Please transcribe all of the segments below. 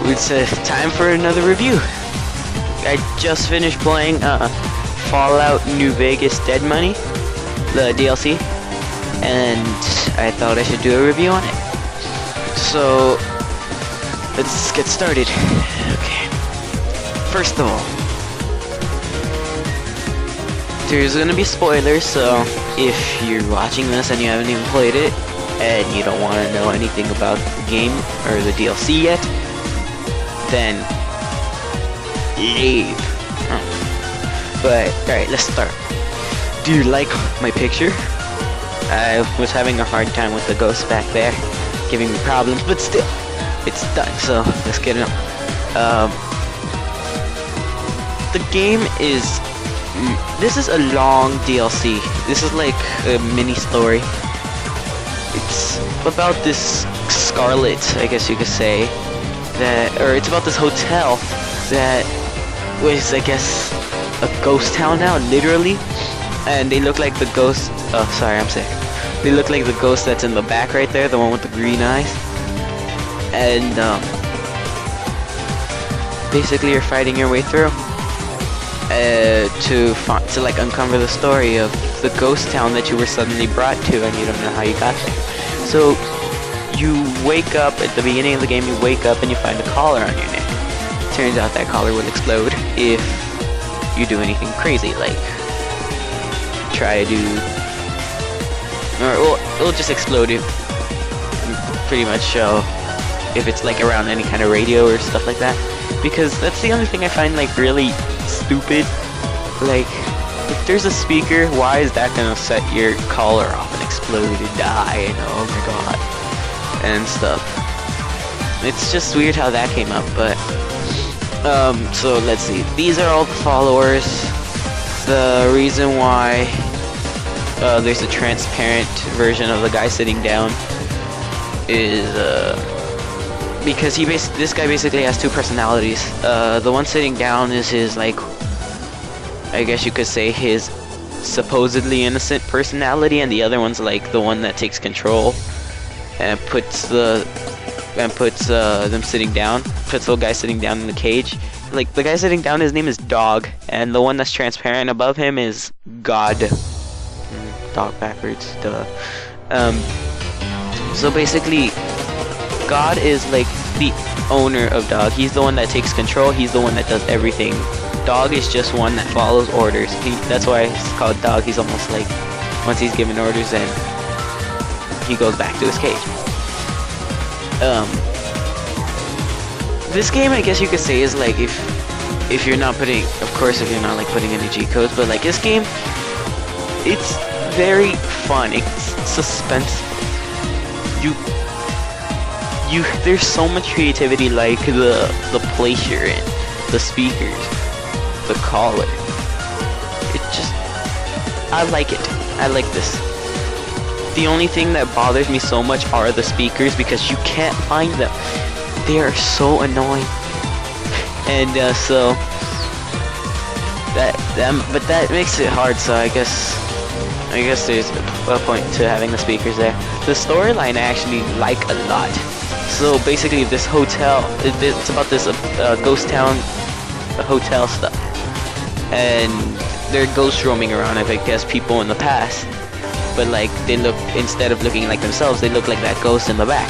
It's time for another review. I just finished playing Fallout New Vegas Dead Money, the DLC, and I thought I should do a review on it. So let's get started. Okay. First of all, there's gonna be spoilers, so if you're watching this and you haven't even played it, and you don't want to know anything about the game or the DLC yet, then leave. But alright, let's start. Do you like my picture? I was having a hard time with the ghost back there, giving me problems, but still, it's done, so let's get it on. The game is... This is a long DLC. This is like a mini story. It's about this Scarlet, I guess you could say, or it's about this hotel that was, I guess, a ghost town now, literally. And they look like the ghost. Oh, sorry, I'm sick. They look like the ghost that's in the back right there, the one with the green eyes. And basically, you're fighting your way through. To like uncover the story of the ghost town that you were suddenly brought to, and you don't know how you got there. So you wake up at the beginning of the game. You wake up and you find a collar on your neck. Turns out that collar will explode if you do anything crazy, like try to do, or it'll just explode if pretty much if it's like around any kind of radio or stuff like that. Because that's the only thing I find like really stupid. Like, if there's a speaker, why is that gonna set your collar off and explode and die and oh my god and stuff? It's just weird how that came up. But so let's see, these are all the followers. The reason why there's a transparent version of the guy sitting down is because this guy basically has two personalities. The one sitting down is his, like, I guess you could say, his supposedly innocent personality, and the other one's like the one that takes control and puts them sitting down. Puts the guy sitting down in the cage. Like, the guy sitting down, his name is Dog, and the one that's transparent above him is God. Dog backwards, duh. So basically, God is like the owner of Dog. He's the one that takes control. He's the one that does everything. Dog is just one that follows orders. That's why it's called Dog. He's almost like, once he's given orders, then he goes back to his cage. This game, I guess you could say, is like, if you're not putting, of course, if you're not like putting any G codes, but like this game, it's very fun. It's suspenseful. There's so much creativity, like the place you're in, the speakers, the collar. I like it. I like this. The only thing that bothers me so much are the speakers, because you can't find them. They are so annoying. And so but that makes it hard. So I guess there's a point to having the speakers there. The storyline I actually like a lot. So basically, this hotel, it's about this ghost town hotel stuff, and there are ghosts roaming around. I guess people in the past, but like instead of looking like themselves, they look like that ghost in the back,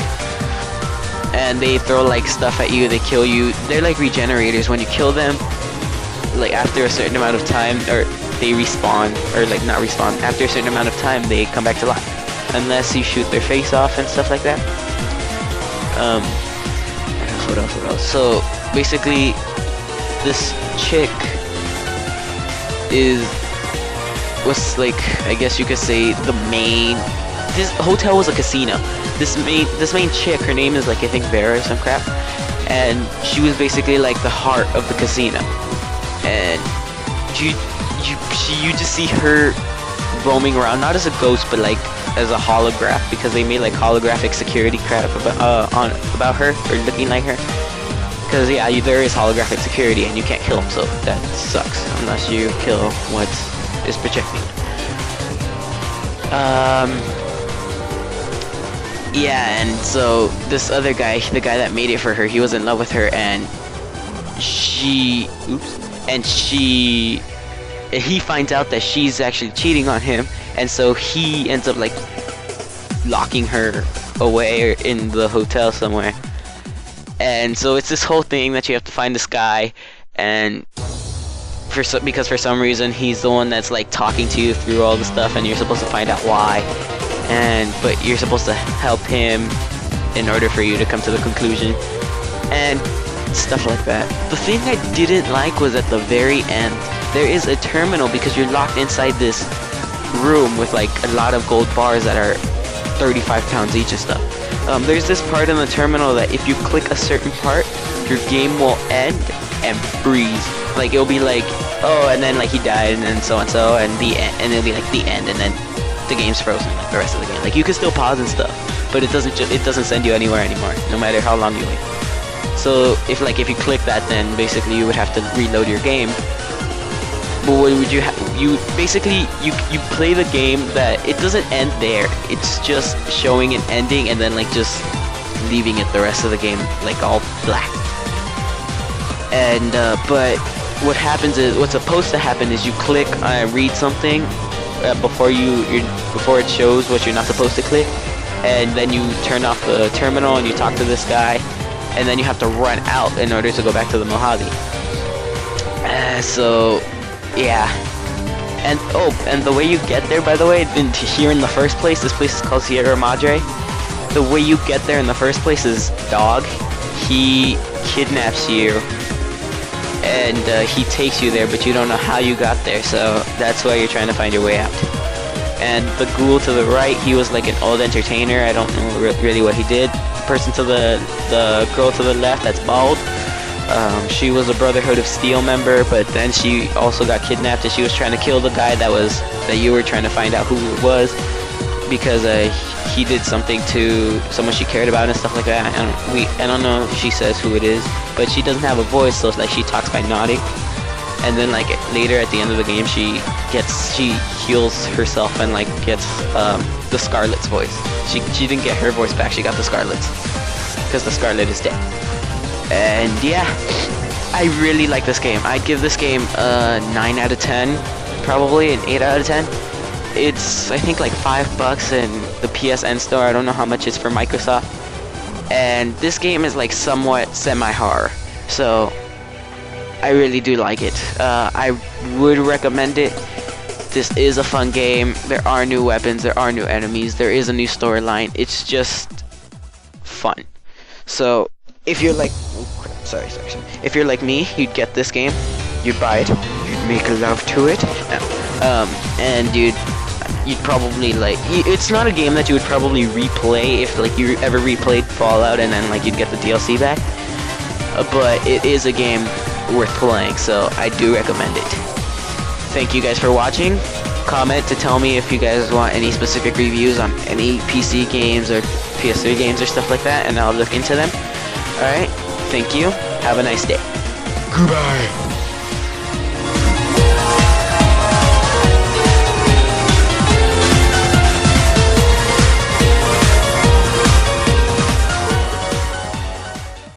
and they throw like stuff at you. They kill you. They're like regenerators. When you kill them, like after a certain amount of time, or they respawn, or like not respawn. After a certain amount of time, they come back to life, unless you shoot their face off and stuff like that. What else? So basically, this chick was like, I guess you could say, the main. This hotel was a casino. This main chick, her name is like, I think, Vera or some crap, and she was basically like the heart of the casino. And you just see her roaming around, not as a ghost, but like as a holograph, because they made like holographic security crap about her, or looking like her. Because yeah, there is holographic security, and you can't kill them, so that sucks unless you kill what is projecting. Yeah, and so this other guy, the guy that made it for her, he was in love with her, and she, and he finds out that she's actually cheating on him, and so he ends up like locking her away in the hotel somewhere. And so it's this whole thing that you have to find this guy, and because for some reason he's the one that's like talking to you through all the stuff, and you're supposed to find out why. But you're supposed to help him in order for you to come to the conclusion, and stuff like that. The thing I didn't like was at the very end, there is a terminal because you're locked inside this room with like a lot of gold bars that are 35 pounds each and stuff. There's this part in the terminal that if you click a certain part, your game will end and freeze. Like it'll be like, oh, and then like he died, and then so and so, and it'll be like the end, and then the game's frozen like the rest of the game. Like you can still pause and stuff, but it doesn't send you anywhere anymore, no matter how long you wait. So if you click that, then basically you would have to reload your game. But what would you basically play the game that it doesn't end there. It's just showing an ending and then like just leaving it the rest of the game like all black. And but what happens is, what's supposed to happen is you click read something before it shows what you're not supposed to click, and then you turn off the terminal and you talk to this guy, and then you have to run out in order to go back to the Mojave. So yeah, and the way you get there, by the way, here in the first place, this place is called Sierra Madre. The way you get there in the first place is Dog. He kidnaps you, and he takes you there, but you don't know how you got there, so that's why you're trying to find your way out. And the ghoul to the right, he was like an old entertainer. I don't know really what he did. The person to the girl to the left, that's bald. She was a Brotherhood of Steel member, but then she also got kidnapped, and she was trying to kill the guy that you were trying to find out who it was, because he did something to someone she cared about and stuff like that. I don't know if she says who it is, but she doesn't have a voice, so it's like she talks by nodding. And then like later at the end of the game, she heals herself and like gets the Scarlet's voice. She didn't get her voice back, she got the Scarlet's, because the Scarlet is dead. And yeah, I really like this game. I'd give this game a 9 out of 10, probably an 8 out of 10. It's I think like $5 in the PSN store. I don't know how much it's for Microsoft. And this game is like somewhat semi-horror, so I really do like it. I would recommend it. This is a fun game. There are new weapons, there are new enemies, there is a new storyline. It's just fun. So if you're like, sorry. If you're like me, you'd get this game, you'd buy it, you'd make love to it, and you'd probably like. It's not a game that you would probably replay if like you ever replayed Fallout and then like you'd get the DLC back. But it is a game worth playing, so I do recommend it. Thank you guys for watching. Comment to tell me if you guys want any specific reviews on any PC games or PS3 games or stuff like that, and I'll look into them. Alright, thank you. Have a nice day. Goodbye.